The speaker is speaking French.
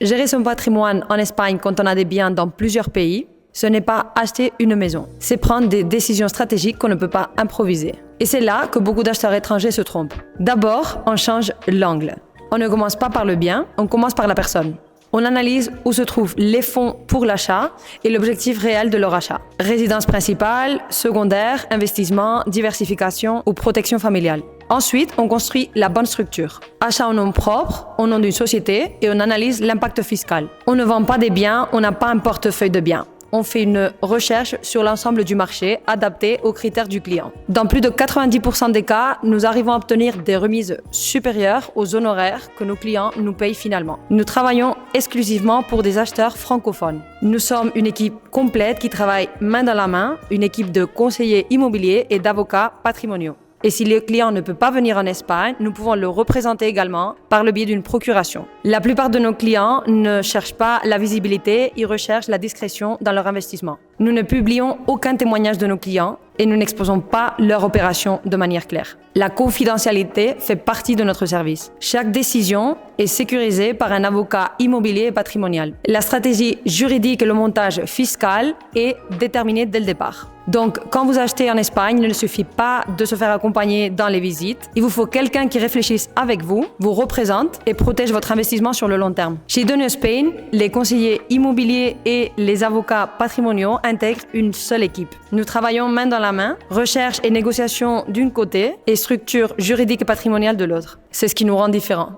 Gérer son patrimoine en Espagne quand on a des biens dans plusieurs pays, ce n'est pas acheter une maison, c'est prendre des décisions stratégiques qu'on ne peut pas improviser. Et c'est là que beaucoup d'acheteurs étrangers se trompent. D'abord, on change l'angle. On ne commence pas par le bien, on commence par la personne. On analyse où se trouvent les fonds pour l'achat et l'objectif réel de leur achat. Résidence principale, secondaire, investissement, diversification ou protection familiale. Ensuite, on construit la bonne structure. Achat en nom propre, au nom d'une société et on analyse l'impact fiscal. On ne vend pas des biens, on n'a pas un portefeuille de biens. On fait une recherche sur l'ensemble du marché adapté aux critères du client. Dans plus de 90% des cas, nous arrivons à obtenir des remises supérieures aux honoraires que nos clients nous payent finalement. Nous travaillons exclusivement pour des acheteurs francophones. Nous sommes une équipe complète qui travaille main dans la main, une équipe de conseillers immobiliers et d'avocats patrimoniaux. Et si le client ne peut pas venir en Espagne, nous pouvons le représenter également par le biais d'une procuration. La plupart de nos clients ne cherchent pas la visibilité, ils recherchent la discrétion dans leur investissement. Nous ne publions aucun témoignage de nos clients et nous n'exposons pas leur opération de manière claire. La confidentialité fait partie de notre service. Chaque décision est sécurisée par un avocat immobilier et patrimonial. La stratégie juridique et le montage fiscal est déterminé dès le départ. Donc, quand vous achetez en Espagne, il ne suffit pas de se faire accompagner dans les visites. Il vous faut quelqu'un qui réfléchisse avec vous, vous représente et protège votre investissement sur le long terme. Chez Donio Spain, les conseillers immobiliers et les avocats patrimoniaux intègrent une seule équipe. Nous travaillons main dans la main, recherche et négociation d'une côté et structure juridique et patrimoniale de l'autre. C'est ce qui nous rend différents.